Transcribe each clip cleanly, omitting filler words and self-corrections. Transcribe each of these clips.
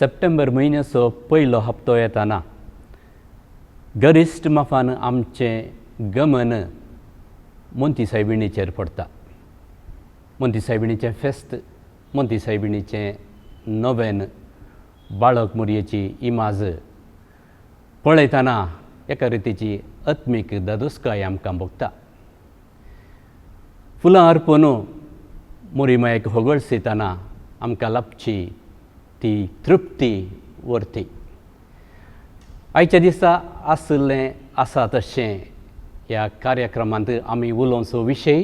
September म्हयन्याचो पयलो हप्तो येताना गरिश्ट माफान आमचें गमन मोंती सायबिणीचेर पडटा. मोंती सायबिणीचें फेस्त, मोंती सायबिणीचें नोवेन, बाळक मोरयेची इमाज पळयतना एका रितीची आत्मीक दादोसकाय आमकां भोगता. फुलां अर्पून मोरी मायेक होगळसयतना आमकां लाभची ती तृप्ती वर्ती. आयच्या दिसा आसलें आसा तशें ह्या कार्यक्रमांत आमी उलोवचो विशय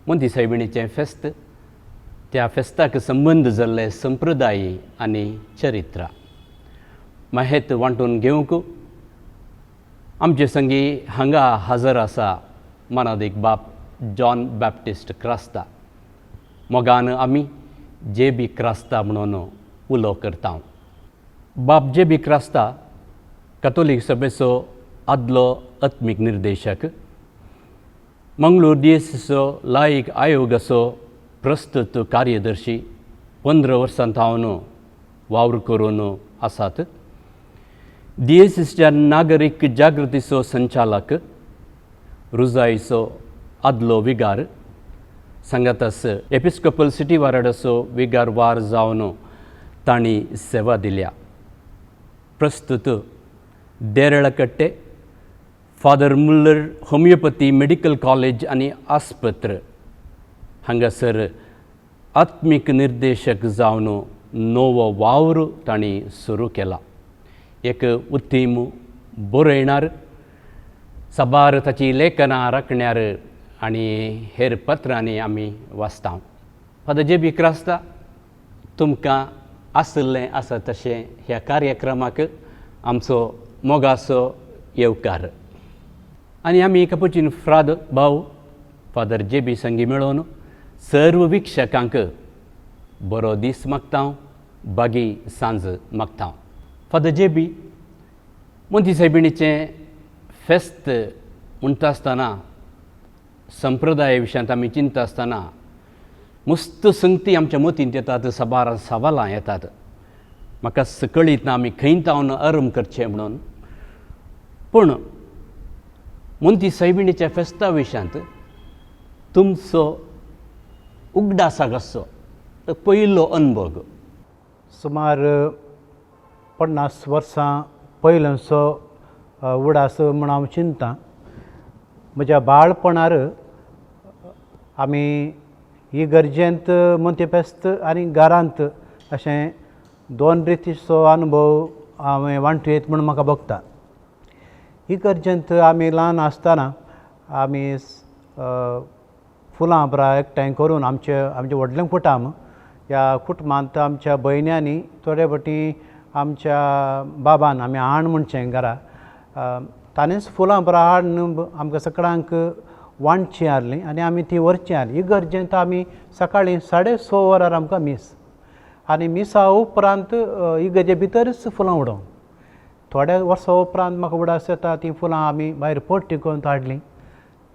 मोंती सायबिणीचें फेस्त, त्या फेस्ताक संबंद जाल्ले संप्रदाय आनी चरित्रां. माहेत वांटून घेवंक आमचे संगी हांगा हजर आसा मानादीक बाब जॉन बॅप्टिस्ट क्रास्ता. मोगान आमी जे.बी. क्रास्ता म्हणून उलो करता. बाब जे.बी. क्रास्ता कॅथोलीक सभेचो आदलो आत्मीक निर्देशक, मंगळूर डिएसीचो लायक आयोगाचो प्रस्तुत कार्यदर्शी 15 वर्सां थावन वावर करून आसात. डिएसीच्या नागरीक जागृतीचो संचालक, रुजाईचो आदलो विगार, सांगातास एपिस्कोपल सिटी वाराडाचो विगार वार जावन तांणी सेवा दिल्या. प्रस्तुत Deralakatte father Muller homeopathy medical college आनी आस्पत्र हांगासर आत्मीक निर्देशक जावन नवो वावर तांणी सुरू केला. एक उत्तीम बरयणार, साबार ताची लेखनां राखण्यार आनी हेर पत्रांनी आमी वाचता. Father JB. क्रास्ता, तुमकां आसलें आसा तशें ह्या कार्यक्रमाक आमचो मोगाचो येवकार. आनी आमी कपुचीन फ्राद भाव फादर जे.बी. संगी मेळोवन सर्व विक्षकांक बरो दीस मागता, बागी सांज मागता. Father JB. मोंती सायबिणीचें फेस्त म्हणटा आसतना, संप्रदाया विशयांत आमी चिंतता आसतना मस्त संगती आमच्या मतींत येतात, साबार सवालां येतात. म्हाका कळीत ना आमी खंय तावन अर्म करचें म्हणून. पूण मोंती सायबिणीच्या फेस्ता विशयांत तुमचो उगडासा कसो, पयलो अनुभव? सुमार 50 वर्सां पयलोचो उडास म्हूण हांव चिंततां. म्हज्या बाळपणार आमी इगर्जेंत मोंती फेस्त आनी घरांत अशें 2 रितीचो अनुभव हांवें वांटूयेत म्हूण म्हाका भोगता. इगर्जेंत आमी ल्हान आसतना आमी फुलां बरां एकठांय करून आमचे व्हडलें कुटुंब, ह्या कुटुंबांत आमच्या भयण्यांनी थोडे फावटी आमच्या बाबान आमी हाण म्हणचें घरा, ताणेंच फुलां बरां हाडून आमकां सगळ्यांक वांटचीं आहलीं आनी आमी तीं व्हरचीं आहलीं. इगर्जेंत आमी सकाळीं 6:30 वरार आमकां मीस, आनी मिसा उपरांत इगर्जे भितरच फुलां उडोवंक. थोड्या वर्सां उपरांत म्हाका उडास येता, तीं फुलां आमी भायर पोट्टी करून हाडलीं.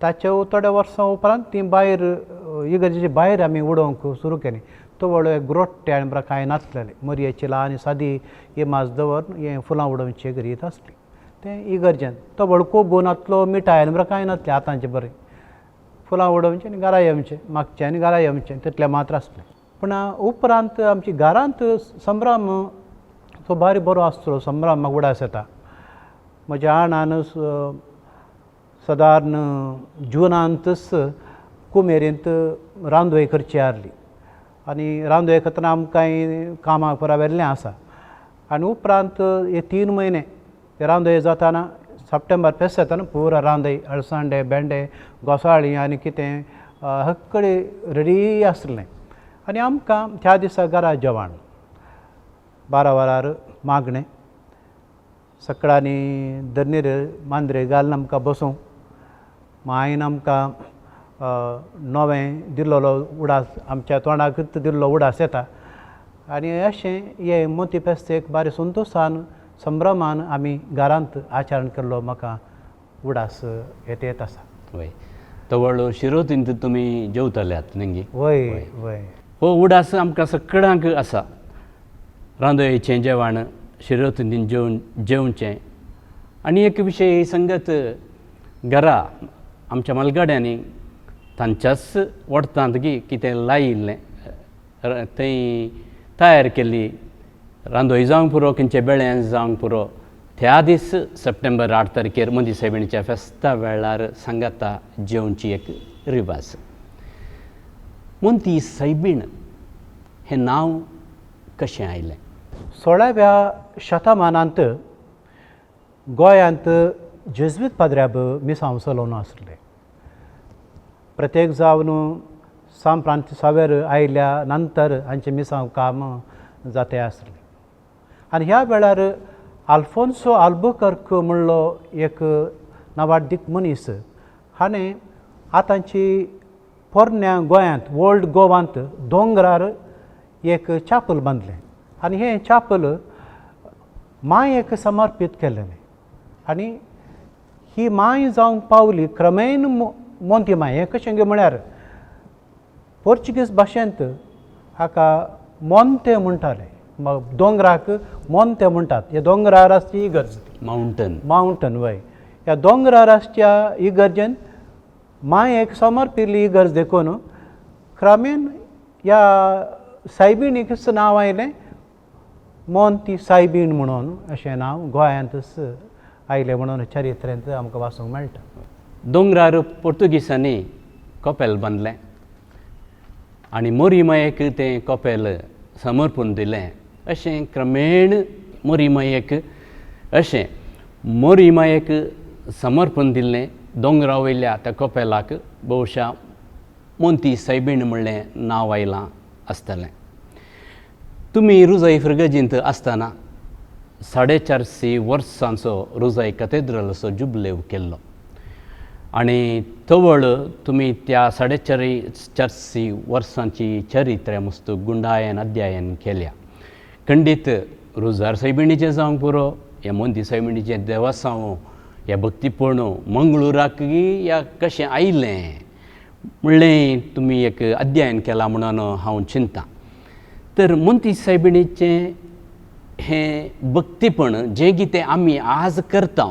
ताचे थोड्या वर्सां उपरांत तीं भायर इगर्जेचे भायर आमी उडोवंक सुरू केलीं. तो व्हडलो ग्रोट्टे आनी बरां कांय नासलेलें, मोरयेची ल्हान सादी इमाज दवरून हें फुलां उडोवची एक रीत आसली. तें इगर्जेंत तो व्हडको गोनांतलो मिठाय आनी बरां कांय नासलें, आतांचें बरें फुलां उडोवचें आनी घरा येवचें, मागचें आनी घरा येवचें, तितलें मात्र आसलें. पूण उपरांत आमची घरांत संभ्रम तो भारी बरो आसतलो. संभ्रम म्हाका उडास येता. म्हज्या आणान सादारण जुनांतच कुमेरींत रांदोळी करची आहली आनी रांदोळे खातीर आमकां कामाक रावेल्लें आसा. आनी उपरांत हे 3 म्हयने रांदोळी जाताना सप्टेंबर फेस्त येताना पुरो रांदोळी, अळसांदे, भेंडे, घोसाळीं आनी कितें हक्कडी रेडी आसलें. आनी आमकां त्या दिसा घरा जेवण 12 वरार मागणें, सकाळांनी धर्नीर मांद्रे घालून आमकां बसूंक. मायन आमकां नवें दिल्लो उडास आमच्या तोंडाक दिल्लो उडास येता. आनी अशें हे मोंती फेस्त एक बारी संतोशान संभ्रमान आमी घरांत आचरण केल्लो म्हाका उडास येत आसा. वय तो व्हडलो शिरोतींत तुमी जेवतल्यात न्ही? वय वय. हो उडास आमकां सगळ्यांक आसा. रांदोळेचें जेवण शिरोतुंदीन जेवचें आनी एक विशय संगत घरा आमच्या मलगाड्यांनी तांच्याच वडतांतगी कितें लायिल्लें थंय तयार केल्ली रांदोळी जावंक पुरो खंयचे बेळ्यान जावंक पुरो त्या दीस सप्टेंबर 8 तारखेर मोदी सायबिणीच्या फेस्ता वेळार सांगाता जेवची एक रिवाज. मोदी सायबीण हें नांव कशें आयलें? 16व्या शतमानांत गोंयांत जेजुईत पाद्र्याब मिसांव चलोवन आसले. प्रत्येक जावन सांत फ्रांसीस सावेर आयल्या नंतर हांचें मिसांव काम जातें आसलें. आनी ह्या वेळार आल्फोन्सो आल्बुकर्क म्हणलो एक नावाडीक मनीस हाणें आतांची पोरण्या गोंयांत ओल्ड गोवांत दोंगरार एक चापल बांदलें आनी हें चापल मांयेक समर्पीत केल्लें. आनी ही मांय जावंक पावली क्रमेन मोंती मांय. हें कशें म्हळ्यार पोर्चुगीज भाशेंत हाका मोंते म्हणटाले. दोंगराक मोंते म्हणटात. हे दोंगरार आसची इगर्ज माउंटन वय. ह्या दोंगरार आसच्या इगर्जेन मांयेक समर्पिल्ली इगर्ज देखून क्रमेन ह्या सायबिणीक नांव आयलें मोंती सायबीण म्हणून. अशें नांव गोंयांतच आयलें म्हणून चरित्रांत आमकां वाचूंक मेळटा. दोंगरार पोर्तुगीजांनी कपेल बांदलें आनी मोरी मांयेक तें कपेल समर्पून दिलें. अशें क्रमेण मोरी मांयेक समर्पण दिल्लें दोंगरा वयल्या त्या कपेलाक भोवशा मोंती सायबीण म्हणलें नांव आयलां आसतलें. तुमी रुजाई फ्रिगजींत आसतना 450 वर्सांचो रुजाई कथेद्रलाचो जुबलेव केल्लो आनी तवळ तुमी त्या 450 वर्सांची चरित्र मस्त गुंडायन अध्यायन केल्या. खंडीत रुजार सायबिणीचें जावंक पुरो ह्या मोंती सायबिणीचें देवासांव ह्या भक्तीपूर्ण मंगळुराक ह्या कशें आयलें म्हणलें तुमी एक अध्ययन केलां म्हणून हांव चिंतां. तर मोंती सायबिणीचें हें भक्तीपण जें कितें आमी आज करता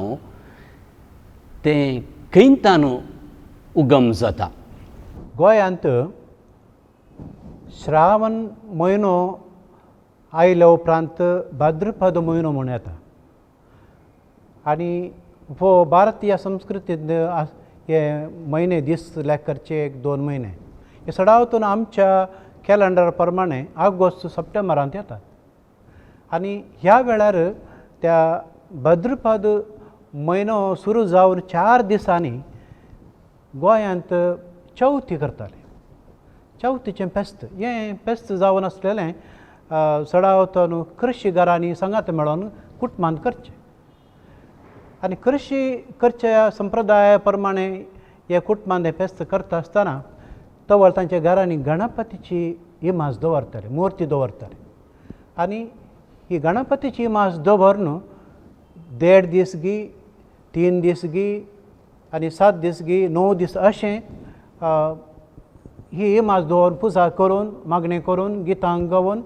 तें खंयतान उगम जाता? गोंयांत श्रावण म्हयनो आयल्या उपरांत भाद्रपद म्हयनो म्हूण येता. आनी हो भारतीय संस्कृतींत हे म्हयने दीस करचे 1-2 म्हयने हे सडावतून आमच्या कॅलेंडरा प्रमाणे ऑगस्ट सप्टेंबरांत येतात. आनी ह्या वेळार त्या भाद्रपद म्हयनो सुरू जावन 4 दिसांनी गोंयांत चवथी करताले. चवथीचें फेस्त हें फेस्त जावन आसलेलें सडावतून कृशी घरांनी सांगात मेळोन कुटुंबांत करचें. आनी कृशी करच्या संप्रदाया प्रमाणे हे कुटुंबांत हें फेस्त करता आसतना तवळ तांच्या घरांनी गणपतीची इमाज दवरताले, मुर्ती दवरताले. आनी ही गणपतीची इमाज दवरून 1.5 दीस गी 3 दीस गी आनी 7 दीस गी 9 दीस अशें ही इमाज दवरून पुजा करून मागणी करून गितां गावन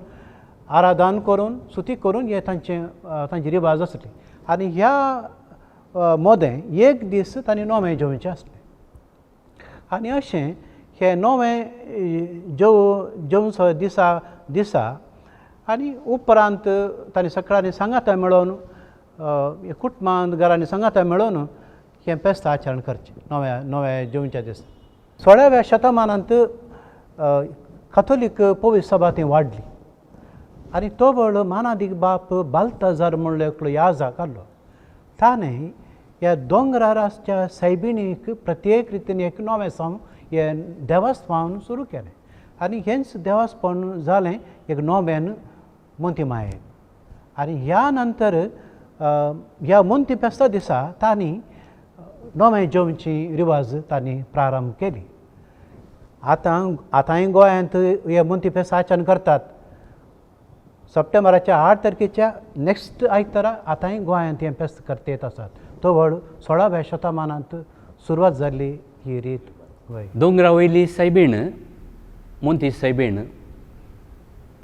आराधन करून स्तुती करून हे तांची रिवाज आसली. आनी ह्या मोदें 1 दीस तांणी नोवें जेवचें आसलें. आनी अशें हे नोवें जेवचो दिसा आनी उपरांत तांणी सकाळीं सांगाता मेळोन कुटुंबांत घरांनी सांगाता मेळोन हें फेस्त आचरण करचें नोवें जेवच्या दिसा. 16व्या शतमानांत कथोलीक पवित्र सभा थंय वाडली आनी तो व्हड मानादीक बाप बाल्ताजार म्हणलो एकलो याजक आहलो. ताणें ह्या दोंगरार आसच्या सायबिणीक प्रत्येक रितीन एक नोवें सांग हें देवस्थान सुरू केलें. आनी हेंच देवस्थान जालें एक नोवें मोंती मायेक. आनी ह्या नंतर ह्या मोंती फेस्ता दिसा तांणी नोवें जेवची रिवाज तांणी प्रारंभ केली. आतांय गोंयांत हे मोंती फेस्त आचरण करतात. सप्टेंबराच्या 8 तारखेच्या नेक्स्ट आयतारा आतांय गोंयांत हें फेस्त करता येत आसात. तो व्हड 16व्या शतमानांत सुरवात जाल्ली ही रीत वय. दोंगरा वयली सायबीण मोंती सायबीण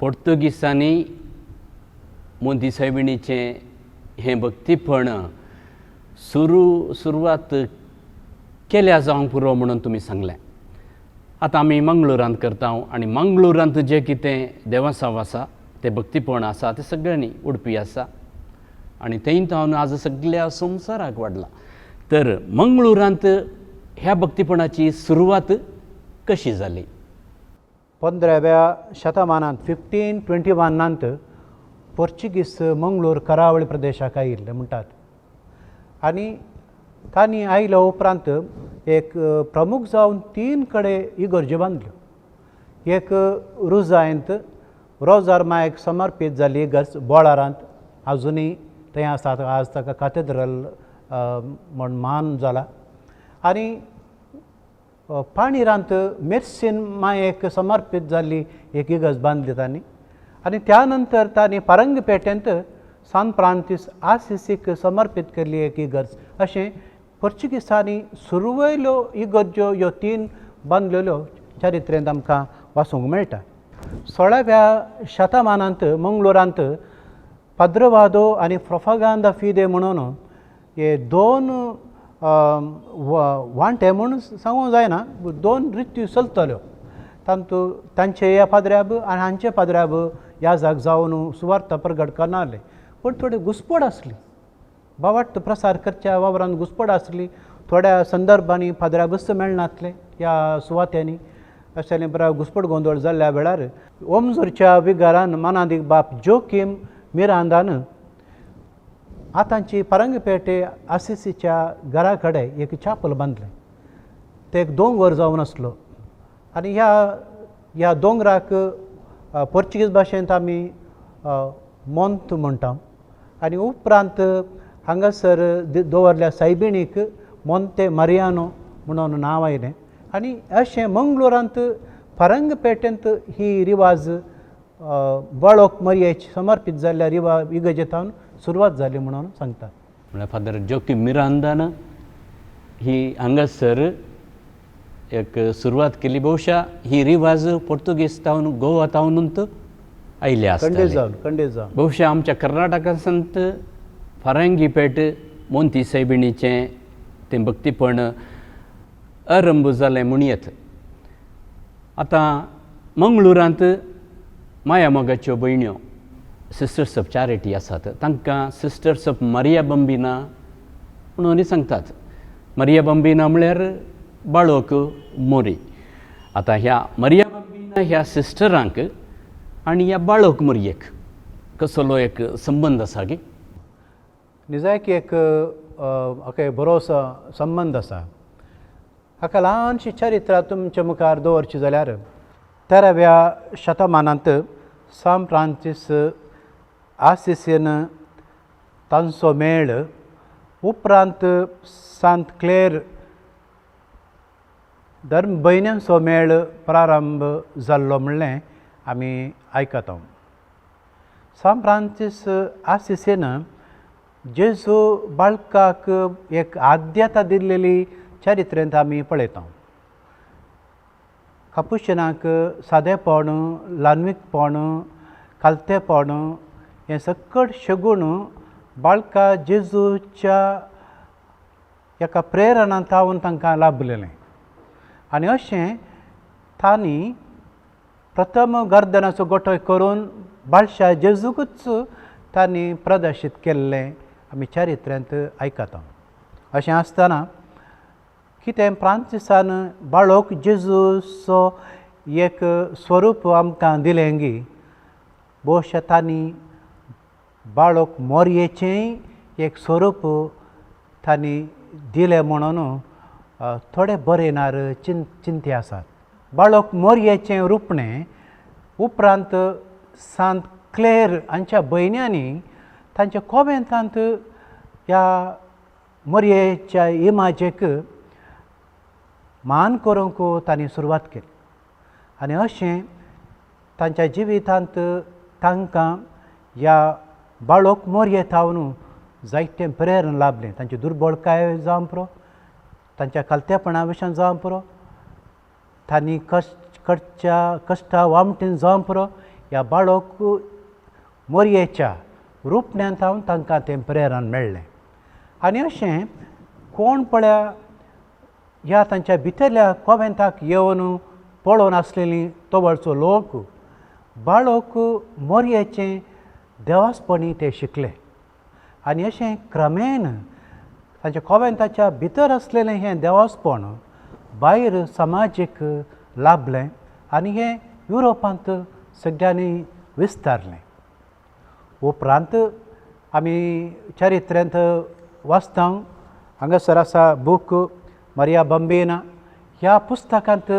पोर्तुगीजांनी मोदी सायबिणीचें हें भक्तीपण सुरवात केल्या जावंक पुरो म्हणून तुमी सांगलें. आतां आमी मंगळुरांत करता आनी मंगळुरांत जें कितें देवासाव आसा तें भक्तीपण आसा तें सगळ्यांनी उडपी आसा आनी तें तावन आज सगळ्या संवसाराक वाडला. तर मंगळुरांत ह्या भक्तीपणाची सुरवात कशी जाली? 15व्या शतमानांत 1521 पोर्चुगीज मंगळूर करावळी प्रदेशाक आयिल्ले म्हणटात. आनी तांणी आयल्या उपरांत एक प्रमुख जावन 3 कडेन इगर्ज्यो बांदल्यो. एक रुजायंत रोजार मायक समर्पीत जाल्ली इगर्ज बोळारांत आजुनूय थंय आसा. आज ताका कॅथेड्रल म्हण मान जाला. आनी पाणिरांत मेर्सीन मायेक समर्पीत जाल्ली एक इगर्ज बांदली तांणी. आनी त्या नंतर तांणी परंगपेटेंत सान फ्रांसीस आसिसीक समर्पीत केल्ली एक इगर्ज. अशें पोर्चुगीसांनी सुरवयल्यो इगर्ज्यो ह्यो 3 बांदलेल्यो चरित्रेंत आमकां वाचूंक मेळटा. 16व्या शतमानांत मंगळुरांत पद्रवादो आनी प्रोपागंदा फिदे म्हणून हे 2 वांटे म्हणून सांगूंक जायना, 2 रिती चलतल्यो. तांचे ह्या पाद्र्याब आनी हांचे पाद्र्याब ह्या जाग जावन सुवार्थ प्रगट करनासले. पूण थोडी घुसपड आसली. बावाट प्रसार करच्या वावरांत घुसपड आसली. थोड्या संदर्भांनी पाद्र्याबच मेळनासले ह्या सुवात्यांनी. अशें बरो घुसपड गोंदळ जाल्ल्या वेळार ओमजूरच्या विगारान मानादीक बाप जोकीम मिरांदान आतांची परंगपेटे आसिसीच्या घरा कडेन एक चापल बांदलें. तें एक दोंगर जावन आसलो आनी ह्या दोंगराक पोर्चुगीज भाशेंत आमी मोंत म्हणटा. आनी उपरांत हांगासर दवरल्या सायबिणीक मोंते मारियानो म्हणून नांव आयलें. आनी अशें मंगळुरांत परंगपेटेंत ही रिवाज बाळोक मरयेची समर्पीत जाल्ल्या इगर्जेंतावन सुरवात जाली म्हणून सांगतात. म्हळ्यार फादर जोकीम मिरांदान ही हांगासर एक सुरवात केली. भोवशा ही रिवाज पोर्तुगीज तावन गोवा तावनूच आयले आसतले. खंडेत जावन भोवशा आमच्या कर्नाटका संत फरांगीपेट मोंती सायबिणीचें तें भक्तीपण आरंभ जालें म्हणयत. आतां मंगळुरांत माया मोगाच्यो भयण्यो सिस्टर्स ऑफ चॅरिटी आसात. तांकां सिस्टर्स ऑफ मारिया बंबिना म्हणून सांगतात. मारिया बंबिना म्हळ्यार बाळोक मोरी. आतां ह्या मारिया बंबिना ह्या सिस्टरांक आनी ह्या बाळोक मोरयेक कसलो एक संबंद आसा गे? निजायकी एक बरोसो संबंद आसा. हाका ल्हानशी चरित्रां तुमच्या मुखार दवरची जाल्यार 13व्या शतमानांत सान फ्रांसीस आसिसीन तांचो मेळ उपरांत सांत क्लेर धर्म भयण्यांचो मेळ प्रारंभ जाल्लो म्हणलें आमी आयकता. सान फ्रांसीस आसिसीन जेजू बाळकाक एक आद्यता दिल्लेली चरित्रेंत आमी पळयता. कापुशिनाक सादेपण, ल्हानवीकपण, कालतेपण हें सकट शेगून बाळका जेजूच्या एका प्रेरणा तावन तांकां लाभलेलें. आनी अशें तांणी प्रथम गर्दनाचो गोठो करून बाळशा जेजूकच तांणी प्रदर्शीत केल्लें आमी चरित्रेंत आयकता. अशें आसतना कितें फ्रांसिसान बाळोक जेजूचो एक स्वरूप आमकां दिलें गी. भोवशा तांणी बाळोक मोरयेचेंय एक स्वरूप तांणी दिलें म्हणून थोडे बरयणार चिंते आसात. बाळोक मोरयेचें रुपणें उपरांत सांत क्लेर हांच्या भयण्यांनी तांच्या कोबेंतांत ह्या मोरयेच्या इमाजेक मान करूंक तांणी सुरवात केली. आनी अशें तांच्या जिवितांत तांकां ह्या बाळोक मोरये तावन जायतें प्रेरण लाभलें. तांची दुर्बळकाय जावं पुरो, तांच्या कालतेपणा विशयान जावं पुरो, तांणी कश्टा वामटीन जावं पुरो, ह्या बाळोक मोरयेच्या रुपण्यांत हांव तांकां तें प्रेरण मेळ्ळें आनी अशें कोण पळया ह्या तांच्या भितरल्या कॉवेंताक येवन पळोवन आसलेलीं तो वळचो लोक बाळोक मोरयेचें देवासपणी ते शिकले आनी अशें क्रमेन तांच्या कॉवेंताच्या भितर आसलेलें हें देवासपण भायर समाजीक लाभलें आनी हें युरोपांत सगळ्यांनी विस्तारलें. उपरांत आमी चरित्रांत वाचता हांगासर आसा बूक मारिया बंबीना ह्या पुस्तकांत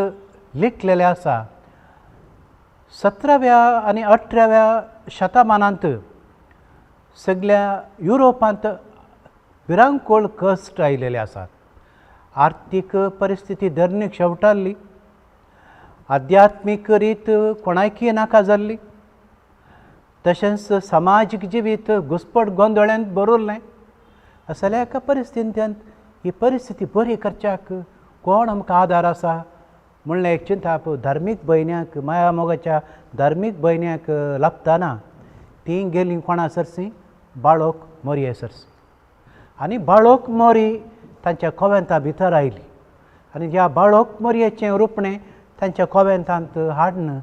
लिखलेलें आसा 17व्या आनी 18व्या शतमानांत सगळ्या युरोपांत भिरांकूळ कश्ट आयिल्ले आसात. आर्थीक परिस्थिती धरणीक शेवटाल्ली, आध्यात्मीक रीत कोणायकी नाका जाल्ली, तशेंच समाजीक जिवीत घुस्पट गोंदळ्यांत भरिल्लें. असल्या एका परिस्थितींत ही परिस्थिती बरी करच्याक कोण आमकां आदार आसा म्हणलें एक चिंता धार्मीक भयण्यांक माया मोगाच्या धार्मीक भयण्यांक लाभतना ती गेलीं कोणा सरसी बाळोक मोरये सरसी आनी बाळोक मोरी तांच्या कॉवेंता भितर आयली आनी ह्या बाळोक मोरयेचें रुपणें तांच्या कॉवेंतांत हाडून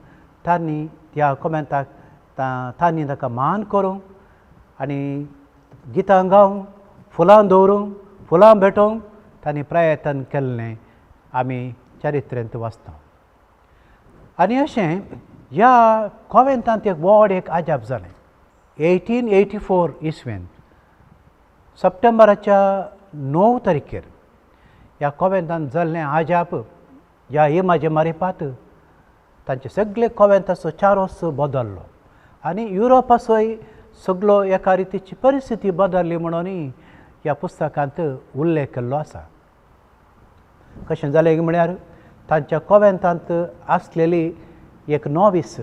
तांणी ह्या कॉवेंताक तांणी ताका मान करूंक आनी गितां गावंक फुलां दवरूंक फुलां भेटोवंक तांणी प्रयत्न केल्लें आमी चरित्रांत वाचता. आनी अशें ह्या कॉवेंतांत एक व्हड एक आजाप जालें. 1884 इसवेंत सप्टेंबराच्या 9 तारखेर ह्या कॉवेंतांत जाल्लें आजाप ह्या इमाजे मारिपात तांचे सगळे कॉवेंताचो चारोस बदल्लो आनी युरोपाचोय सगळो एका रितीची परिस्थिती बदल्ली म्हणून ह्या पुस्तकांत उल्लेख केल्लो आसा. कशें जालें म्हळ्यार तांच्या कॉवेंतांत आसलेली एक नॉवीस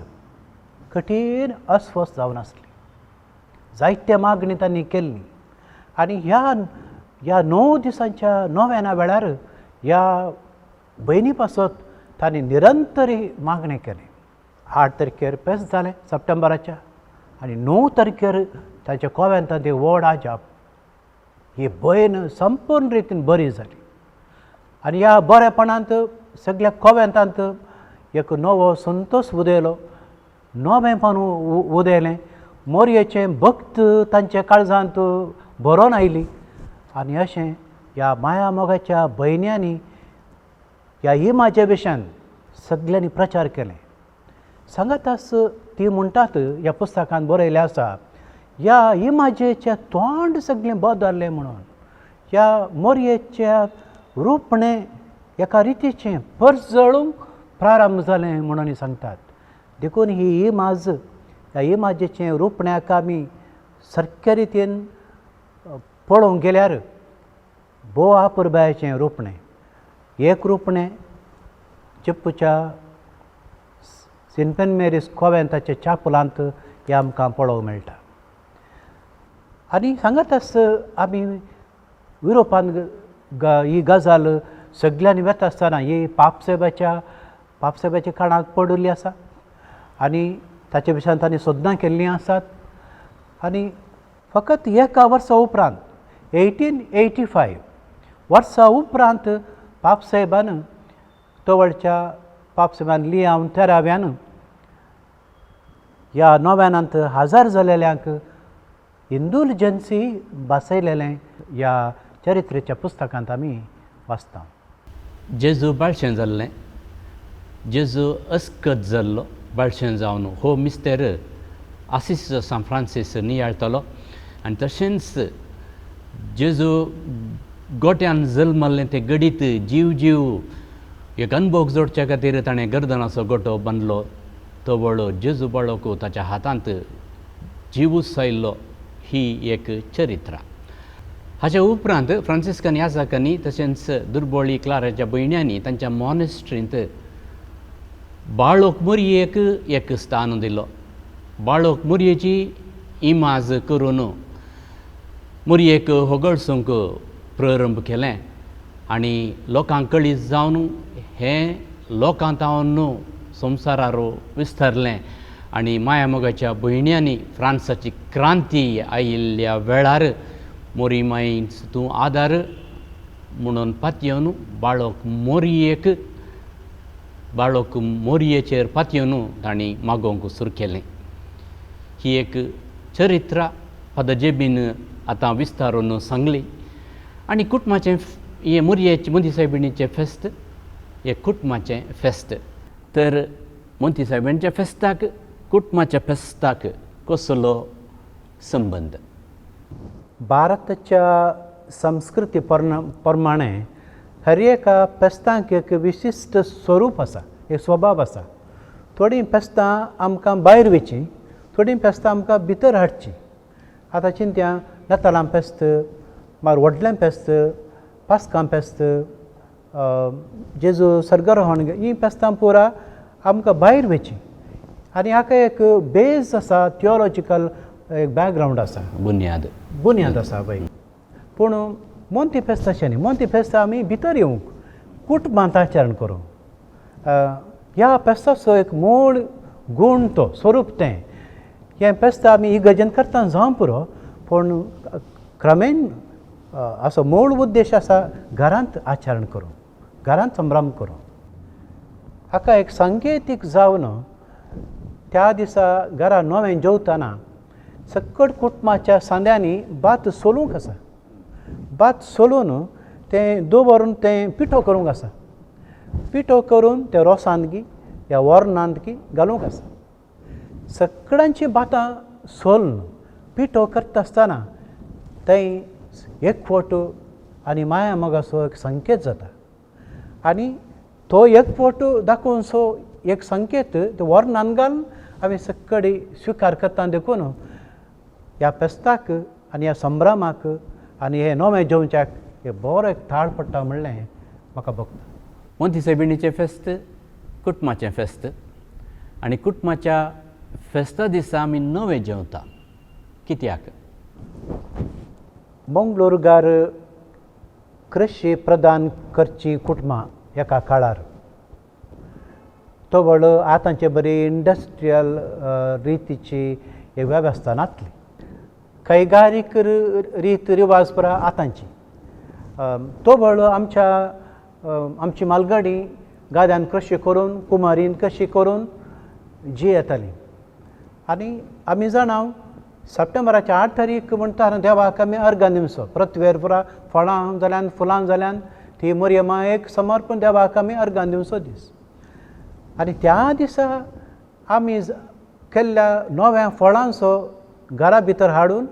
कठीण अस्वस्थ जावन आसली. जायत्या मागणी तांणी केल्ली आनी ह्या 9 दिसांच्या नोवेना वेळार ह्या भयणी पासत तांणी निरंतरी मागणी केली. 8 तारखेर पेस जालें सप्टेंबराच्या आनी 9 तारखेर तांच्या कॉवेंतांत एक व्हड आजाप. ही भयण संपूर्ण रितीन बरी जाली आनी ह्या बरेपणांत सगळ्या कॉवेंतांत एक नवो संतोश उदेलो, नवेंपण उदेलें. मोरयेचें भक्त तांच्या काळजांत भरोन आयली आनी अशें ह्या माया मोगाच्या भयण्यांनी ह्या इमाजे विशयान सगळ्यांनी प्रचार केलें. सांगातास ती म्हणटात ह्या पुस्तकांत बरयलें आसा ह्या इमाजेचें तोंड सगळें बदल्लें म्हणून ह्या मोरयेच्या रुपणें एका रितीचें परजळूंक प्रारंभ जालें म्हणून सांगतात. देखून ही इमाज ह्या इमाजेचें रुपण्याक आमी सारके रितीन पळोवंक गेल्यार बोआ पुरबायचें रुपणें एक रुपणें चिप्पूच्या सेंट मेरीज कॉवेंताच्या चापलांत हें आमकां पळोवंक मेळटा. आनी सांगात आस आमी युरोपांत ही गजाल सगळ्यांनी वेता आसतना ही पापसेबाच्या काळाक पडिल्ली आसा आनी ताचे विशयान तांणी सोदनां केल्लीं आसात. आनी फकत एका वर्सा उपरांत 1885 वर्सा उपरांत पापसाहेबान तवळच्या पापसाहेबान लियावन 13व्यान ह्या नोवेनांत हजार जालेल्यांक इंदुलजन्सी बसयलेलें ह्या चरित्रेच्या पुस्तकांत आमी वाचता. जेजू बाळशें जाल्लें, जेजू अस्कत जाल्लो बाळशें जावन हो मिस्तेर आसीस सान फ्रांसीस नियाळतलो आनी तशेंच जेजू गोट्यान जल्मल्लें तें गडीत जीव एक अनुभव जोडच्या खातीर ताणें गर्दनाचो गोटो बांदलो. तो व्हडलो जेजू बाळोक ताच्या हातांत जिवूस आयिल्लो ही एक चरित्रा. हाच्या उपरांत फ्रांसिस्कन याजकांनी तशेंच दुर्बोळी क्लाराच्या भयण्यांनी तांच्या मॉनेस्ट्रींत बाळोक मोरयेक एक स्थान दिलो. बाळोक मोरयेची इमाज करून मोरयेक होगळसूंक प्रारंभ केलें आनी लोकांक कळीत जावन हें लोकांत हांव संवसारार विस्तारलें आनी माया मोगाच्या भयण्यांनी फ्रांसाची क्रांती आयिल्ल्या वेळार मोरी मायेंस तूं आदार म्हणून पातयेवन बाळोक मोरयेचेर पातयेवन तांणी मागोवंक सुरू केलें. ही एक चरित्रां पदजेबीन आतां विस्तारून सांगली. आनी कुटुंबाचें हें मोरयेचे मोंती सायबिणीचें फेस्त हें कुटुंबाचें फेस्त. तर मोंती सायबिणीच्या फेस्ताक कुटुंबाच्या फेस्ताक कसलो संबंद? भारताच्या संस्कृती प्रमाणे हर एका फेस्तांक एक विशिश्ट स्वरूप आसा, एक स्वभाव आसा. थोडीं फेस्तां आमकां भायर वेचीं, थोडीं फेस्तां आमकां भितर हाडचीं. आतां चिंत्या नातालां फेस्त, मागीर व्हडलें फेस्त, पास्कां फेस्त, जेजू सर्गरोहण, हीं फेस्तां पुरा आमकां भायर वेचीं. आनी हाका एक बेज आसा, थियोलॉजिकल एक बॅकग्रावंड आसा, बुन्याद आसा पळय. पूण मोंती फेस्त अशें न्ही. मोंती फेस्त आमी भितर येवंक कुटुंबांत आचरण करूं. ह्या फेस्ताचो एक मूळ गूण तो, स्वरूप तें. हें फेस्त आमी इगर्जेन करता जावं पुरो, पूण क्रमेन असो मूळ उद्देश आसा घरांत आचरण करूं, घरांत संभ्रम करूं. हाका एक सांकेतीक जावन त्या दिसा घरा नवें जेवतना सकट कुटुंबाच्या सांद्यांनी भात सोलूंक आसा. भात सोलून तें दवरून तें पिठो करूंक आसा. पिठो करून तें रोसांतगी या वरणांतगी घालूंक आसा. सगळ्यांची भातां सोलून पिठो करता आसतना तें एकवट आनी माया मोगाचो एक संकेत जाता. आनी तो एकवट दाखोवन सो एक संकेत ते वरणांत घालून आमी सगळी स्विकार करता देखून ह्या फेस्ताक आनी ह्या संभ्रमाक आनी हे नवें जेवच्याक हे बरो एक ताळ पडटा म्हणलें म्हाका भोगता. मोंती सायबिणीचें फेस्त कुटुंबाचें फेस्त. आनी कुटुंबाच्या फेस्ता दिसा आमी नवें जेवता. कित्याक? मंगळूरगार कृशी प्रदान करची कुटुंबां एका काळार तो व्हडलो आतांचे बरी इंडस्ट्रियल रितीची एक वेवस्था नासली. कैगारीक रीत रिवाज पुरा आतांची. तो व्हडलो आमची मालगाडी गाद्यान कशी करून, कुमारीन कशी करून जी येताली. आनी आमी जाणां सप्टेंबराच्या 8 तारीख म्हणटा देवाक आमी अर्घां दिवचो. पृथ्वेर पुरा फळां जाल्यान फुलां जाल्यान ती मोरयेमायेक समर्पण देवाक आमी अर्घां दिवचो दीस. आनी त्या दिसा आमी केल्ल्या नव्या फळांचो घरा भितर हाडून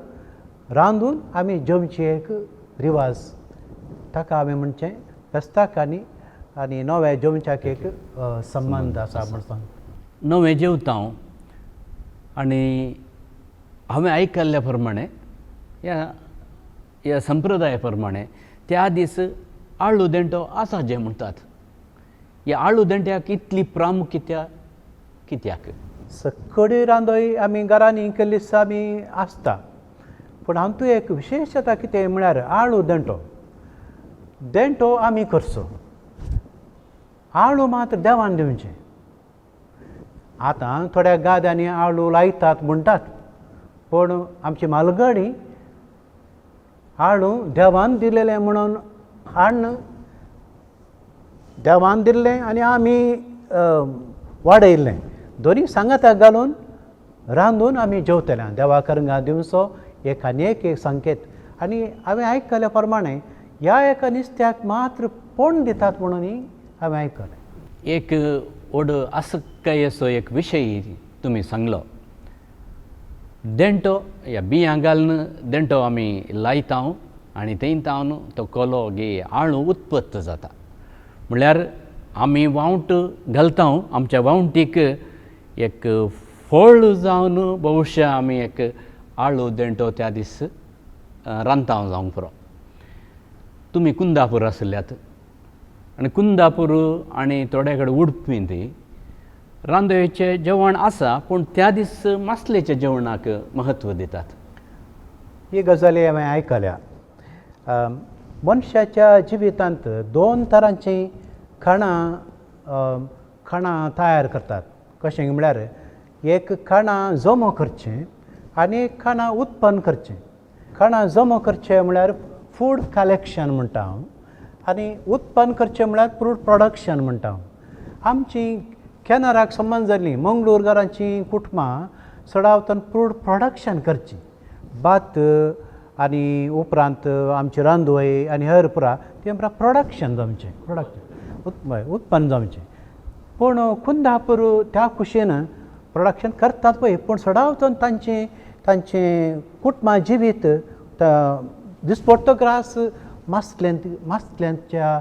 रांदून आमी जेवची एक रिवाज. ताका आमी म्हणचें फेस्ताक आनी नव्या जेवच्याक एक संबंद आसा म्हण सांग. नवें जेवता हांव. आनी हांवें आयकल्ल्या प्रमाणे ह्या संप्रदाया प्रमाणे त्या दीस आळू देंटो आसा जें म्हणटात. ह्या आळू देंट्याक इतली प्रामुख्यता कित्याक? सगळी रांदोय आमी घरांनी केल्ली दिसा आमी आसता. पूण हातूंत एक विशेशता कितें म्हळ्यार आळू देंटो आमी करचो. आळू मात्र देवान दिवचें. आतां थोड्या गाद्यांनी आळू लायतात म्हणटात, पूण आमची मालगाडी आळू देवान दिलेलें म्हणून हाडून देवान दिल्लें आनी आमी वाडयल्लें दोनी सांगाताक घालून रांदून आमी जेवतलें. देवाक अर्घां दिवचो एक आनी एक संकेत. आनी हांवें आयकल्या प्रमाणे ह्या एका नुस्त्याक मात्र पोण दितात म्हणूनय हांवें आयकलें. एक ओड आसक्कायेचो एक विशय तुमी सांगलो. देंटो ह्या बियां घालून देंटो आमी लायता आनी तेंतावन तो कोलो आळू उत्पत्त जाता. म्हळ्यार आमी वावंट घालता आमच्या वावंटीक एक फळ जावन भविश्य आमी एक आळू देंटो त्या दीस रांदता जावंक पुरो. तुमी कुंदापूर आसल्यात आनी कुंदापूर आनी थोडे कडेन उडपींत रांदोळेचें जेवण आसा, पूण त्या दीस मासलेच्या जेवणाक महत्व दितात. ही गजाली हांवें आयकल्या. मनशाच्या जिवितांत 2 तरांचीं खाणां तयार करतात. कशें म्हळ्यार एक खाणां जमा करचें आनी एक खाणां उत्पन्न करचें. खाणां जमा करचें म्हळ्यार फूड कलेक्शन म्हणटा हांव आनी उत्पन्न करचें म्हळ्यार फूड प्रोडक्शन म्हणटा हांव. आमची कॅनराक संबंद जाल्लीं मंगळूरकारांची कुटुंबां चडावतन फूड प्रोडक्शन करचीं. भात आनी उपरांत आमची रांदोळी आनी हेर पुरा तें प्रोडक्शन जमचें उत्पन्न जमचें. पूण कुंदापूर त्या कुशीन प्रोडक्शन करतात पळय पूण चडावतन तांचें कुटुंबां जिवीत दिसपट्टो ग्रास मास्कल्यांच्या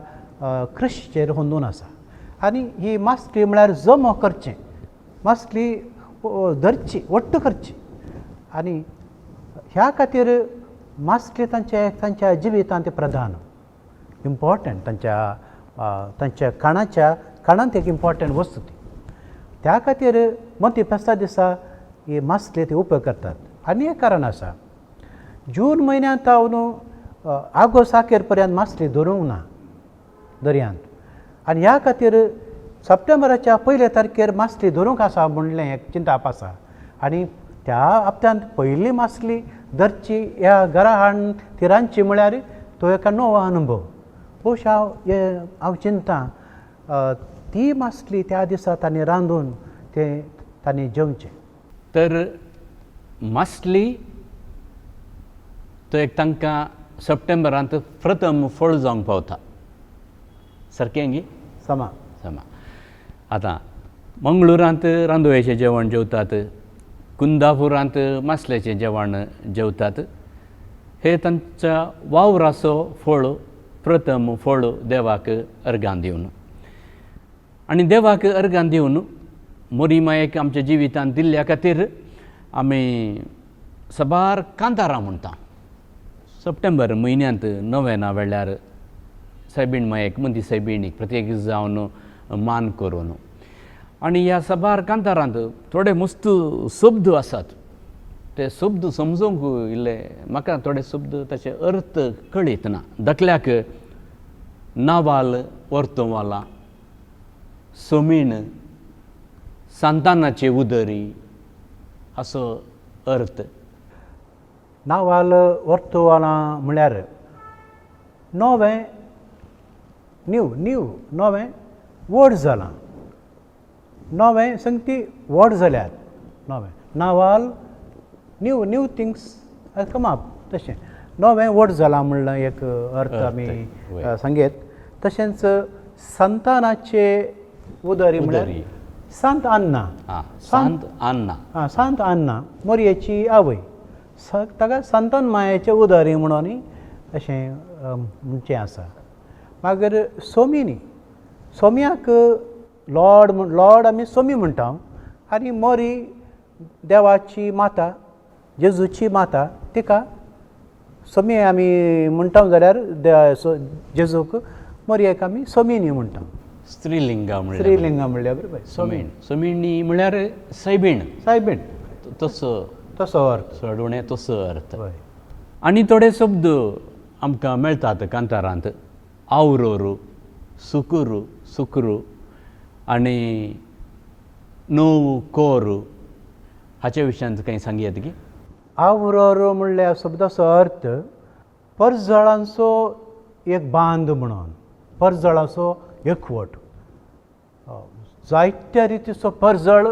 कृशीचेर होंदून आसा. आनी ही मास्कली म्हळ्यार जमा करचें, मास्कली धरची वट्ट करची. आनी ह्या खातीर मास्कली तांच्या जिवितांत प्रधान इम्पॉर्टंट तांच्या काणांत एक इम्पॉर्टंट वस्तू ती. त्या खातीर मोती फेस्ता दिसा ही मास्कली ती उपेग करतात. आनी एक कारण आसा, जून म्हयन्यांत हांव न्हू आगोस्ट अखेर पर्यंत मास्कली धरूंक ना दर्यांत. आनी ह्या खातीर सप्टेंबराच्या 1 तारखेर मास्कली धरूंक आसा म्हणलें एक चिंताप आसा. आनी त्या हप्त्यांत पयली मास्कली धरची ह्या घरा हाडून ती रांदची म्हळ्यार तो एका नवो अनुभव. भोवशा हांव चिंतां ती मास्कली त्या दिसा तांणी रांदून तें तांणी जेवचें. तर मास्कली तो एक तांकां सप्टेंबरांत प्रथम फळ जावंक पावता. सारकें न्ही? समा आतां मंगळूरांत रांदोळेचें जेवण जेवतात, कुंदापुरांत मास्ल्याचें जेवण जेवतात. हे तांच्या वावराचो फळ, प्रथम फळ देवाक अर्गां दिवन. आनी देवाक अर्गां दिवन मोरी मायेक आमच्या जिवितांत दिल्ल्या खातीर आमी सबार कांतारां म्हणटा. सप्टेंबर म्हयन्यांत नोवेना वेळार सायबीण मायेक मदी सायबीणीक प्रत्येक जावन मान करून. आनी ह्या सबार कांतारांत थोडे मस्त शब्द आसात. ते शब्द समजूंक इल्ले म्हाका थोडे शब्द ताचे अर्थ कळीत ना. दाखल्याक नावाल वर्तवाला, सोमीण, सांतानाचे उदरी असो अर्थ. नावाल वर्तुवालां म्हळ्यार नवें नवें व्हड जालां, नवें संगती व्हड जाल्यात. नवें नावाल न्यू थिंग्स कम अप तशें नवें व्हड जालां म्हणलं एक अर्थ आमी सांगेत. तशेंच संतानाचे उदरी म्हळ्यार सांत अन्ना. सांत अन्ना मोरयेची आवय, ताका संतान मायेचें उदरी म्हणून अशें म्हणचें आसा. मागीर सोमिनी, सोम्याक लॉर्ड आमी सोमी म्हणटा. आनी मोरी देवाची माता, जेजूची माता, तिका सोमी आमी म्हणटा जाल्यार जेजूक मोरयेक आमी सोमिनी म्हणटा. स्त्रीलिंगा म्हणल्यार बरोबर. सोमिणी म्हळ्यार सायबीण तसो अर्थ, सोडवणे तसो अर्थ. आनी थोडे शब्द आमकां मेळटात कांतारांत. आवरोरू, सुकरू आनी नोव कोरू हाच्या विशयांत कांय सांगयात की? आवरोरू म्हणल्यार शब्दाचो अर्थ परजळांचो एक बांद म्हणून, परजळाचो एकवट. जायत्या रितीचो परजळ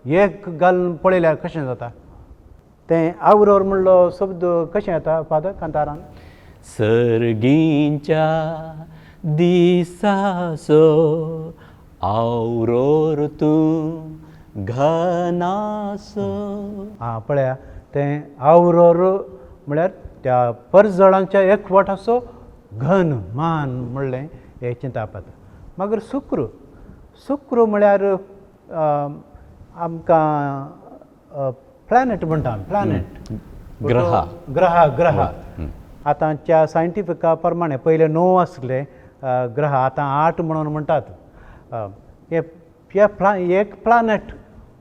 एक घालून पळयल्यार कशें जाता तें आवरोर म्हणलो शब्द कशें येता फादर कांतारान? सर्गींच्या दिसाचो आवरोर तूं घनासो. पळया तें आवरोर म्हळ्यार त्या परजळांच्या एकवटाचो घन मान म्हणलें हें चिंता पाता. मागीर सुक्रू म्हळ्यार आमकां प्लॅनेट म्हणटा. प्लॅनेट ग्रह. आतांच्या सायंटिफिका प्रमाणे पयले 9 आसले ग्रह, आतां 8 म्हणून म्हणटात. एक प्लॅनेट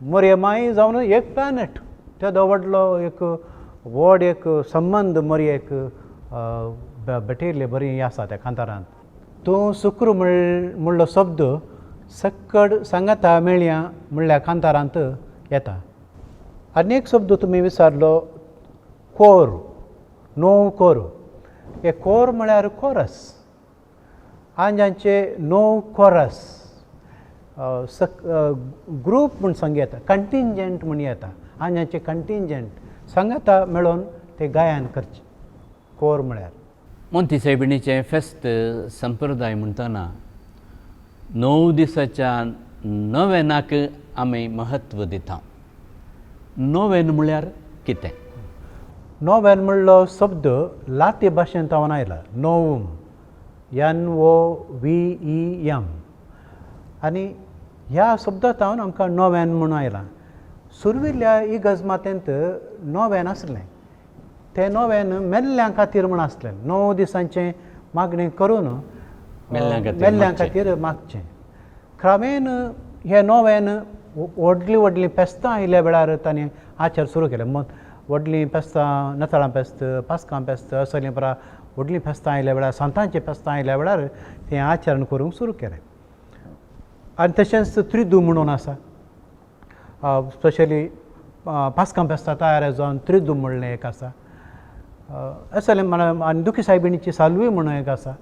मोरयेमाय जावन एक प्लॅनेट तेदो व्हडलो एक व्हड एक संबंद मोरयेक भेटयल्ले बरी आसा त्या कांतारांत. तूं सुक्रू म्हणलो शब्द सक्कड सांगाता मेळया म्हणल्यार कांतारांत येता. आनी एक शब्द तुमी विचारलो कोर णव कोर हे कोर म्हळ्यार कोरस आंजांचे 9 कोरस ग्रूप म्हूण सांग येता कंटिंजंट म्हूण येता आंजांचे कंटिंजंट सांगाता मेळोन ते गायन करचे कोर म्हळ्यार मोंती सायबिणीचें फेस्त संप्रदाय म्हणटना 9 दिसाच्या नोवेनाक आमी महत्व दिता नोवेन म्हळ्यार कितें नोवेन म्हणलो शब्द लाती भाशेंत तावन आयला नोवम NOVEM आनी ह्या शब्दांतावन आमकां नोवेन म्हणून आयलां सुरविल्ल्या इगर्ज मातेंत नोवेन आसलें तें नोवेन मेल्ल्यां खातीर म्हूण आसलें 9 दिसांचें मागणी करून मेल्ल्यां खातीर मागचें क्रमेन हें नोवेन व्हडलीं फेस्तां आयिल्ल्या वेळार तांणी आचार सुरू केले व्हडलीं फेस्तां नताळां फेस्त पास्कां फेस्त असलीं परा व्हडलीं फेस्तां आयिल्ल्या वेळार सांतांचीं फेस्तां आयिल्ल्या वेळार तें आचरण करूंक सुरू केलें आनी तशेंच त्रिदू म्हणून आसा स्पेशली पास्कां फेस्तां तयार जावन त्रिदू म्हणलें एक आसा असलें म्हणल्यार आनी दुखी सायबिणीची सालवी म्हणून एक आसा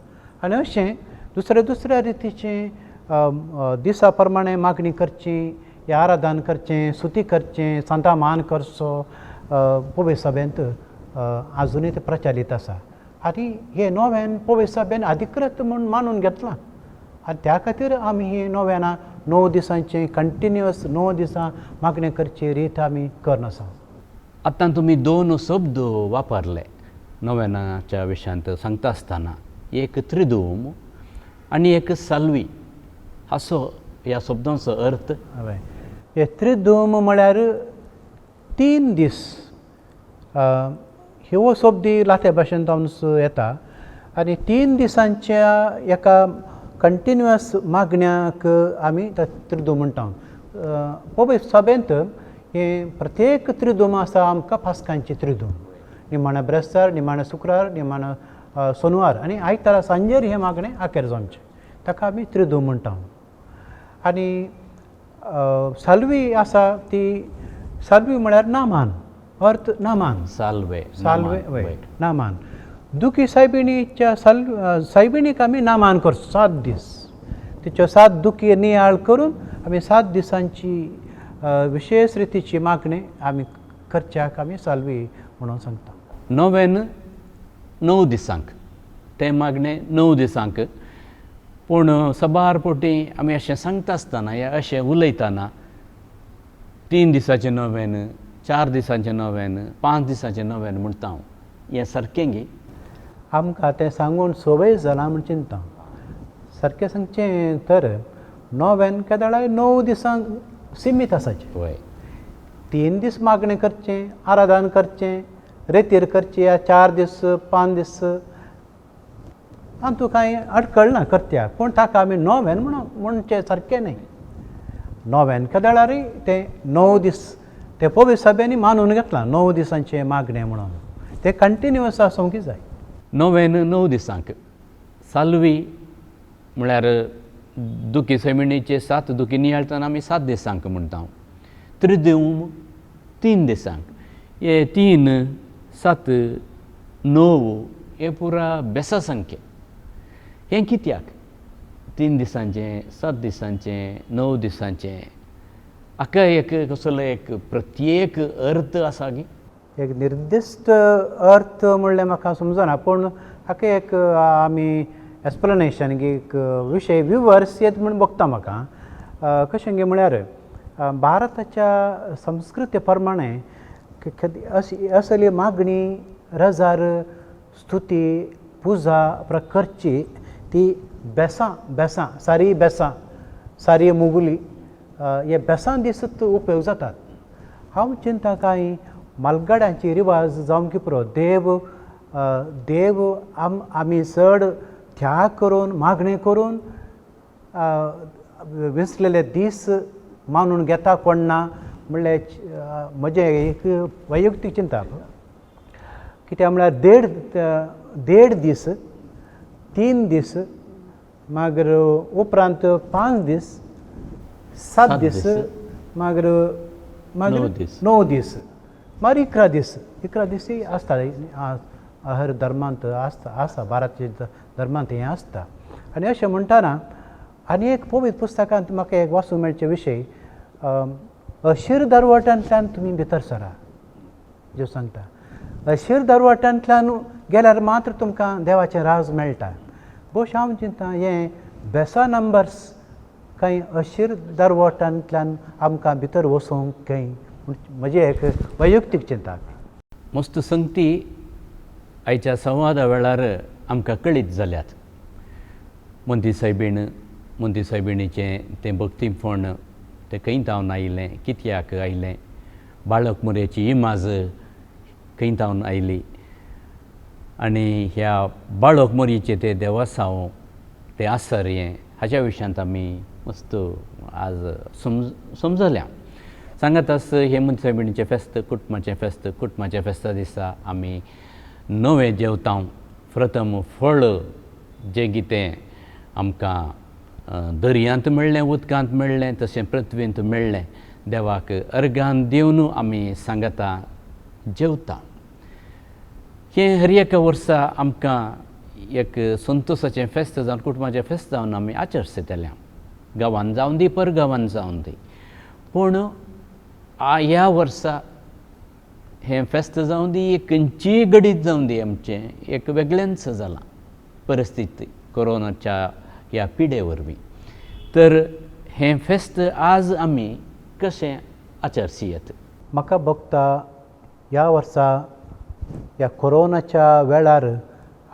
आनी अशें दुसऱ्या रितीचें दिसा प्रमाणे मागणी करची या आराधन करचें स्तुती करचें सांता मान करचो पवित्र सभेंत आजुनूय ते प्रचलीत आसा आनी हे नोवेन पवित्र सभेन अधिकृत म्हूण मानून घेतलां आनी त्या खातीर आमी ही नोवेनां 9 दिसांचें कंटिन्युअस 9 दिसां मागणी करची रीत आमी करन आसा आतां तुमी 2 शब्द वापरले नोवेनाच्या विशयांत सांगता आसतना एक त्रिदूम आनी एक साल्वी हाचो ह्या शब्दांचो अर्थ हय हे त्रिदूम म्हळ्यार 3 दीस ह्यो शब्द लाते भाशेंत येता आनी 3 दिसांच्या एका कंटिन्युअस मागण्याक आमी त्रिदूम म्हणटा पवित्र सभेंत हे प्रत्येक त्रिदूम आसा आमकां पास्कांची त्रिदूम निमाणें ब्रेस्तार निमाणें शुक्रार निमाणें सोनवार आनी आयतारा सांजेर हें मागणें आखेर जावचें ताका आमी त्रिदूम म्हणटा आनी साल्वी आसा ती साल्वी म्हळ्यार नामान अर्थ नामान साल्वे वय नामान दुखी सायबिणीच्या सायबिणीक आमी नामान करचो 7 दीस तिच्यो 7 दुखी नियाळ करून आमी 7 दिसांची विशेष रितीची मागणी आमी करच्याक आमी साल्वी म्हणून सांगता नोवेन 9 दिसांक ते मागणे 9 दिसांक पूण सबार पोटी आमी अशें सांगता आसतना या अशें उलयतना 3 दिसाचें नोवेन 4 दिसांचें नोवेन 5 दिसांचें नोवेन म्हणटा हांव हें सारकें गी आमकां तें सांगून संवय जाला म्हूण चिंता सारकें सांगचें तर नोवेन केदाळाय 9 दिसांक सीमीत आसाचें वय 3 दीस मागणें करचें आराधन करचें रेतीर करची 4 दीस 5 दीस तातूंत कांय अडखळ ना करत्याक पूण ताका आमी नोवेन म्हणचें सारकें न्ही नोवेन केदाळारूय ते 9 दीस ते पवित्र सभेनी मानून घेतलां 9 दिसांचें मागणें म्हणून ते कंटिन्युअस आसूंक जाय नोवेन 9 दिसांक साल्वी म्हळ्यार दुखी समिणीचे 7 दुखी नियाळतना आमी 7 दिसांक म्हणटा त्रिदूम 3 दिसांक हे 3 7 9 हे पुरा बेसा संख्या हें कित्याक 3 दिसांचें 7 दिसांचें 9 दिसांचें हाका एक कसलो एक प्रत्येक अर्थ आसा गी एक निर्दिश्ट अर्थ म्हणलें म्हाका समजना पूण हाका एक आमी एक्सप्लेनेशन एक विशय विवर्स येत म्हूण बगता म्हाका कशें गे म्हळ्यार भारताच्या संस्कृती प्रमाणे असली मागणी रजार स्तुती पुजा करची ती बेसां सारी बेसां सारी मुगुली हे बेसां दिसत उपयोग जातात हांव चिंता कांय मालगाड्यांची रिवाज जावं की पुरो देव आमी चड त्याग करून मागणी करून विसलेले दीस मानून घेता कोण ना म्हणल्यार म्हजें एक वैयक्तीक चिंता कित्याक म्हळ्यार देड दीस 3 दीस मागीर उपरांत 5 दीस 7 दीस मागीर मागीर 9 दीस. 9 दीस मागीर 11 दीसय आसता हर धर्मांत आसा भारताच्या धर्मांत हें आसता. आनी अशें म्हणटाना आनी एक पवित्र पुस्तकांत म्हाका एक वाचूंक मेळचे विशय अशीर दरवटांतल्यान तुमी भितर सरा जेव सांगता. अशीर दरवटांतल्यान गेल्यार मात्र तुमकां देवाचें राज मेळटा. भोवशे हांव चिंता हें बेसा नंबर्स कांय अशीर दरवटांतल्यान आमकां भितर वचूंक खंय म्हजी एक वैयक्तीक चिंता. मस्त संगती आयच्या संवादा वेळार आमकां कळीत जाल्यात. मंदी सायबिणीचें तें भक्तीपण तें खंयतावन आयिल्लें, कित्याक आयलें, बाळक मोरयेची इमाज खंयतावन आयली आनी ह्या बाळक मोरयेचें तें देवासांव तें आसर हें हाच्या विशयांत आमी मस्त आज समजल्या. सांगात आस हे मंदी सायबिणीचें फेस्त कुटुंबाचें फेस्ता दिसा आमी नवें जेवतां प्रथम फळ जें कितें आमकां दर्यांत मेळ्ळें, उदकांत मेळ्ळें, तशें पृथ्वींत मेळ्ळें, देवाक अर्गान दिवन आमी सांगता जेवता. हें हर एका वर्सा आमकां एक संतोशाचें फेस्त जावन कुटुंबाचें फेस्त जावन आमी आचरतल्या. गांवांत जावं दी परगांवांत जावं दी. पूण ह्या वर्सा हें फेस्त जावं दी एक खंयचीय घडीत जावं दी आमचें एक वेगळेंच जालां परिस्थिती कोरोनाच्या ह्या पिडे वरवीं. तर हें फेस्त आज आमी कशें आचरसीयत? म्हाका भोगता ह्या वर्सा ह्या कोरोनाच्या वेळार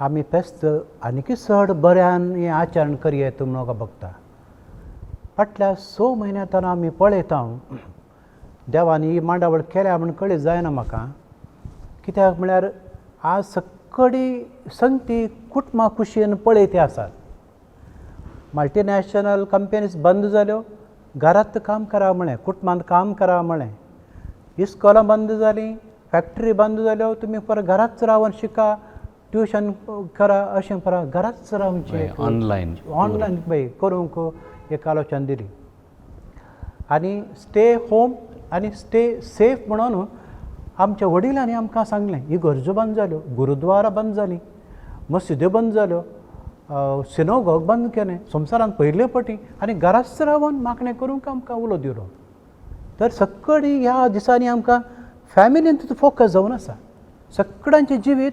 आमी फेस्त आनीकय चड बऱ्यान हें आचरण करयेत म्हूण म्हाका भोगता. फाटल्या 6 म्हयन्यांतल्यान आमी पळयता देवान ही मांडावळ केल्या म्हूण कळीत जायना म्हाका. कित्याक म्हळ्यार आज सगळी संगती कुटुंबां कुशीन पळयती आसात. मल्टीनॅशनल कंपनीज बंद जाल्यो, घरांत काम करा म्हळें, कुटुंबांत काम करा म्हळें. इस्कॉलां बंद जालीं, फॅक्टरी बंद जाल्यो, तुमी परत घरांच रावन शिका, ट्युशन करा, अशें परत घरांच रावचें ऑनलायन पळय करूंक एक आलोचना दिली. आनी स्टे होम आनी स्टे सेफ म्हणून आमच्या वडिलांनी आमकां सांगलें. ही गरजो बंद जाल्यो, गुरुद्वारा बंद जालीं, मशिद्यो बंद जाल्यो, सिनोगॉग बंद केलें संवसारांत पयले फावटी, आनी घराच रावन मागणें करूंक आमकां उलो दिलो. तर सगळी ह्या दिसांनी आमकां फॅमिलींत फोकस जावन आसा. सगळ्यांचें जिवीत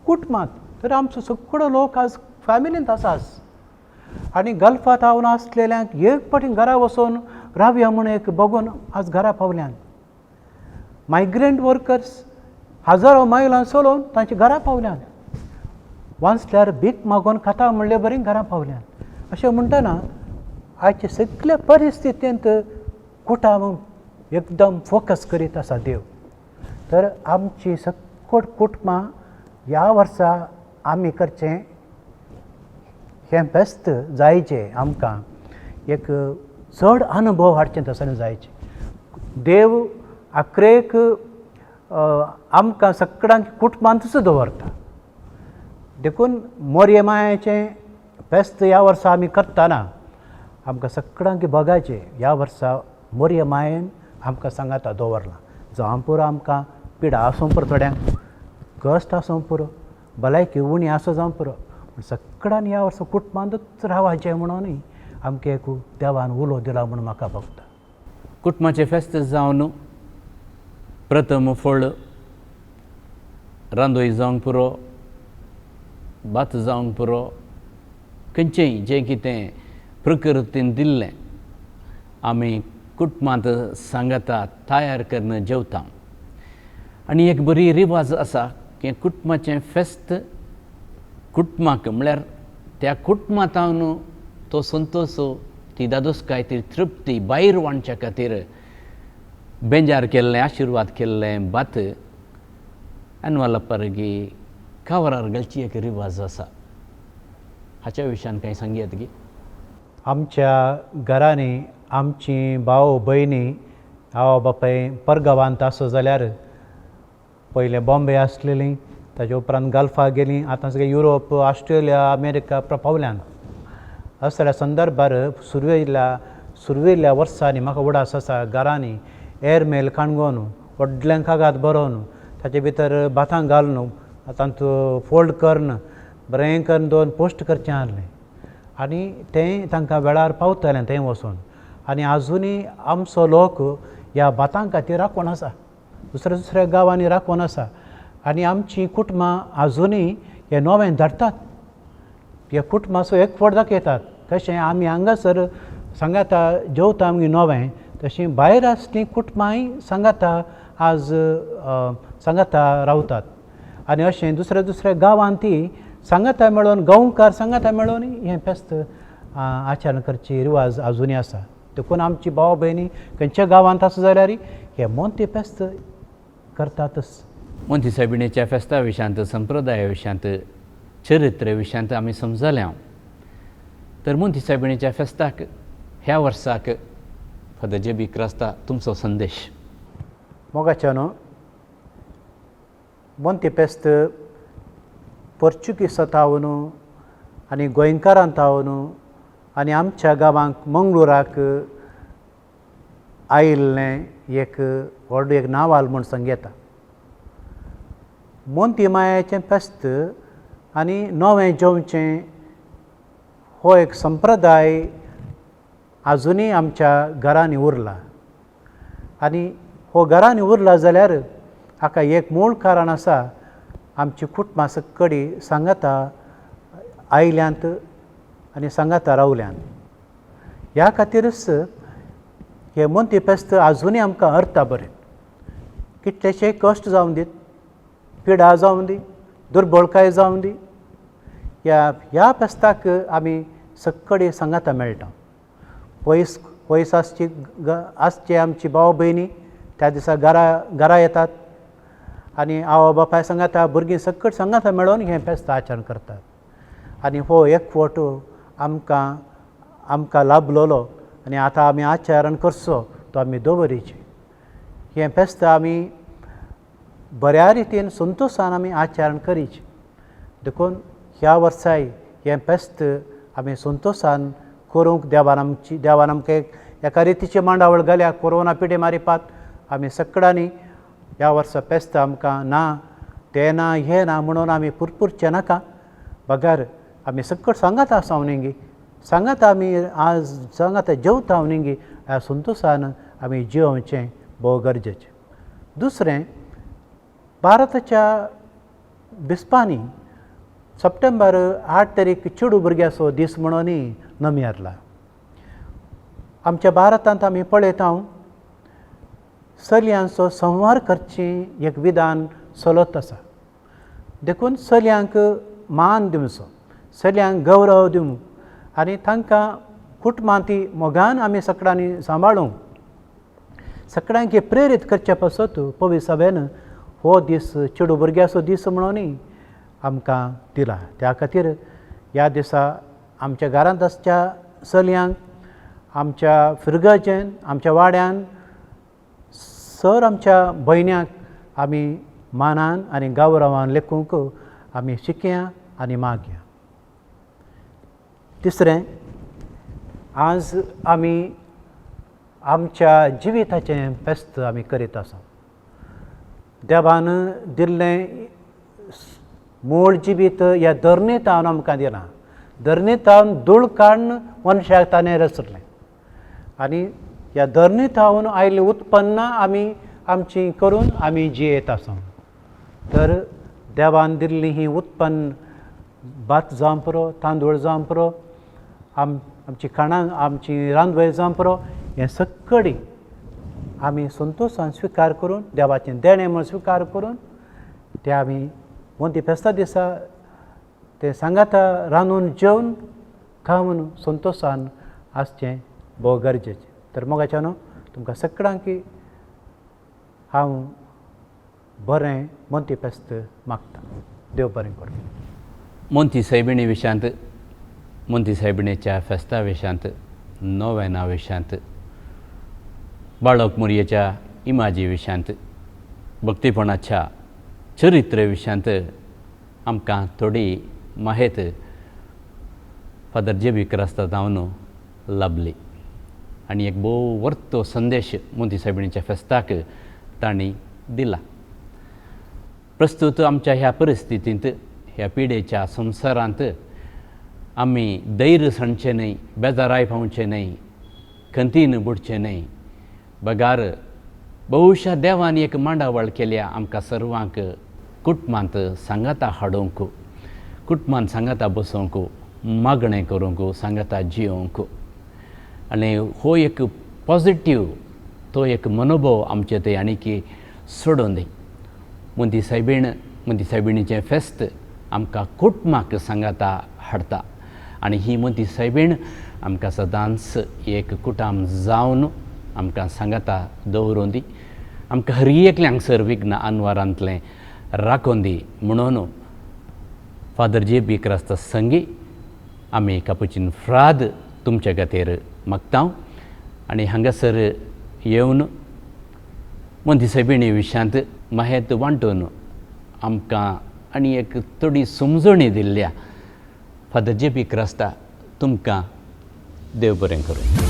कुटुंबांत. तर आमचो सगळो लोक आज फॅमिलींत आसाच. आनी गल्फांत रावन आसलेल्यांक एक फावटी घरा वचून रावया म्हूण एक बगून आज घरा पावल्यान. मायग्रंट वर्कर्स हजारो मायलां चलोवन तांची घरा पावल्यान. वाचल्यार भीक मागून खाता म्हणले बरी घरा पावल्यान. अशें म्हणटना आयचे सगळे परिस्थितींत कुटुंब एकदम फोकस करीत आसा देव. तर आमची सगळ कुटुंबां ह्या वर्सा आमी करचें हें फेस्त जायचें आमकां एक चड अनुभव हाडचें तसलें जायचें. देव आख्रेक आमकां सगळ्यांक कुटुंबांतूच दवरता. देखून मोरये मायेचें फेस्त ह्या वर्सा आमी करतना आमकां सगळ्यांक बघायचें ह्या वर्सा मोरये मायेन आमकां सांगाता दवरलां. जावं पुरो आमकां पिडा आसूं पुरो, थोड्यांक कश्ट आसूं पुरो, भलायकी उणी आसूं जावं पुरो, पूण सगळ्यांनी ह्या वर्सा कुटुंबांतूच रावचें म्हणून आमकां एक देवान उलो दिला म्हूण म्हाका भोगता. कुटुंबाचें फेस्त जावन प्रथम फळ रांदोळी जावंक पुरो, भात जावंक पुरो, खंयचेंय जें कितें प्रकृतीन दिल्लें आमी कुटुंबांत सांगता तयार करून जेवता. आनी एक बरी रिवाज आसा की कुटुंबाचें फेस्त कुटुंबाक म्हळ्यार त्या कुटुंबांतावन तो संतोश, ती दादोसकाय, ती तृप्ती भायर वाडच्या खातीर बेंजार केल्लें, आशिर्वाद केल्लें भात एनवाला परगी कावरार घालची एक रिवाज आसा. हाच्या विशयान कांय सांगयात गी? आमच्या घरांनी आमची भाव भयणी आवय बापाय परगांवांत आसा जाल्यार पयलें बॉम्बे आसलेलीं, ताजे उपरांत गल्फा गेलीं, आतां सगळें युरोप, ऑस्ट्रेलिया, अमेरिका पावल्यान. असल्या संदर्भार सुरवेल्या वर्सांनी म्हाका उडास आसा घरांनी एर मेल काणगो न्हू व्हडल्यान कागाद बरो न्हू ताचे भितर भातांक घाल न्हू तातूंत फोल्ड करन बरें करून दोन पोस्ट करचें आहलें आनी तें तांकां वेळार पावतालें थंय वचून आनी आजुनी आमचो लोक ह्या भातां खातीर राखून आसा दुसऱ्या गांवांनी राखून आसा आनी आमचीं कुटुंबां आजुनी हे नवें धाडटात ह्या कुटुंबाचो एक फोट दाखयतात तशें आमी हांगासर सांगाता जेवता आमगे नवें तशीं भायर आसलीं कुटुंबांय सांगाता आज सांगाता रावतात आनी अशें दुसऱ्या गांवांत ती सांगाता मेळोन गांवकार सांगाता मेळोन हें फेस्त आचरण करची रिवाज आजुनी आसा देखून आमची भाव भयणी खंयच्या गांवांत आसा जाल्यार हे मोंती फेस्त करतातच मोंती सायबिणीच्या फेस्ता विशयांत संप्रदाया विशयांत चरित्र विशयांत आमी समजल्या तर मोंती सायबिणीच्या फेस्ताक ह्या वर्साक फादर जे.बी. क्रास्ता तुमचो संदेश मोगाच्यानो मोंती फेस्त पोर्चुगीज तावन आनी गोंयकारां तावन आनी आमच्या गांवांक मंगळुराक आयिल्लें एक व्हड एक नांवाल म्हूण सांगता मोंती मायाचें फेस्त आनी नवें जेवचें हो एक संप्रदाय आजुनी आमच्या घरांनी उरला आनी हो घरांनी उरला जाल्यार हाका एक मूळ कारण आसा आमची कुटुंबां सकडी सांगाता आयल्यांत आनी सांगाता रावल्यांत ह्या खातीरच हे मोंती फेस्त आजुनी आमकां अर्था बरें कितलेशे कश्ट जावं दीत पिडा जावं दी दुर्बळकाय जावं दी ह्या फेस्ताक आमी सक्कडी सांगाता मेळटा पयस आसचे आमची भाव भयणी त्या दिसा घरा येतात आनी आवय बापाय सांगाता भुरगीं सक्कट सांगाता मेळोन हें फेस्त आचरण करतात आनी हो एक फोट आमकां लाभलोलो आनी आतां आमी आचरण करचो तो आमी दवरीचे हें फेस्त आमी बऱ्या रितीन संतोशान आमी आचरण करीचे देखून ह्या वर्साय हें फेस्त आमी संतोशान करूंक देवान आमकां एका रितीची मांडावळ घाल्या कोरोना पिडे मारिपात आमी सगळ्यांनी ह्या वर्सा फेस्त आमकां ना तें ना हें ना म्हणून आमी पुरपुरचें नाका बगार आमी सगळ सांगाता आसा न्ही सांगाता आमी आज सांगाता जेवता न्ही ह्या संतोशान आमी जेवचें भोव गरजेचें दुसरें भारताच्या बिस्पांनी सप्टेंबर 8 तारीख चेडू भुरग्याचो दीस म्हणूनय नमियारला आमच्या भारतांत आमी पळयता चलयांचो संवार करची एक विधान चलत आसा देखून चलयांक मान दिवचो चलयांक गौरव दिवंक आनी तांकां कुटुंबांती मोगान आमी सगळ्यांनी सांबाळूंक सगळ्यांक प्रेरीत करचे पासत पवित्र सभेन हो दीस चेडू भुरग्याचो दीस म्हणूनय आमकां दिला त्या खातीर ह्या दिसा आमच्या घरांत आसच्या चलयांक आमच्या फिरगजेन आमच्या वाड्यान सर आमच्या भयण्यांक आमी मानान आनी गौरवान लेखूंक आमी शिकया आनी मागया तिसरें आज आमी आमच्या जिविताचें फेस्त आमी करीत आसा देवान दिल्लें मूळ जिवीत ह्या धरणीत हांव आमकां दिलां धरणीत हांव धूळ काडून मनशाक ताणें रचलें आनी ह्या धरणीत हांव आयिल्लीं उत्पन्नां आमी आमचीं करून आमी जियेत आसा तर देवान दिल्लीं हीं उत्पन्न भात जावं पुरो तांदूळ जावं पुरो आमची खाणां आमची रांदवेळ जावं पुरो हें सगळी आमी संतोशान स्विकार करून देवाचें देणें म्हूण स्विकार करून तें आमी मोंती फेस्ता दिसा तें सांगाता रांदून जेवन खावन संतोशान आसचें भोव गरजेचें तर मोगाच्यानो तुमकां सगळ्यांक हांव बरें मोंती फेस्त मागता देव बरें करूं मोंती सायबिणी विशयांत मोंती सायबिणीच्या फेस्ता विशयांत नोवेना विशयांत बाळक मोरयेच्या इमाजी विशयांत भक्तीपणाच्या चरित्र विशयांत आमकां थोडी माहेत फादर जे.बी. क्रास्ता जावन लाभली आनी एक भोव वर्तो संदेश मोदी सायबिणीच्या फेस्ताक तांणी दिला. प्रस्तुत आमच्या ह्या परिस्थितींत, ह्या पिडेच्या संवसारांत आमी धैर्य सणचें न्हय, बेजाराय पावचें न्हय, खंतीन बुडचें न्हय. बगार बहुशा देवान एक मांडावळ केल्या आमकां सर्वांक कुटुंबांत सांगाता हाडूंक, कुटुंबान सांगाता बसोवंक, मागणें करूंक, सांगाता जियोंक. आनी हो एक पॉजिटीव तो एक मनोभव आमचे थंय आनीक सोडून दी. मोदी सायबिणीचें फेस्त आमकां कुटुंबाक सांगाता हाडटा. आनी ही मोदी सायबीण आमकां सदांच एक कुटाम जावन आमकां सांगाता दवरूं दी. आमकां हर एकल्यांक सर विघ्न अनवरांतलें राखून दी म्हणून फादर जे.बी. क्रास्ता संगी आमी कापुचीन फ्राद तुमचे खातीर मागतांव. आनी हांगासर येवन मोदी सायबिणी विशयांत माहेत वांटून आमकां आनी एक थोडी समजणी दिल्ल्या फादर जे.बी. क्रास्ता तुमकां देव बरें करूं.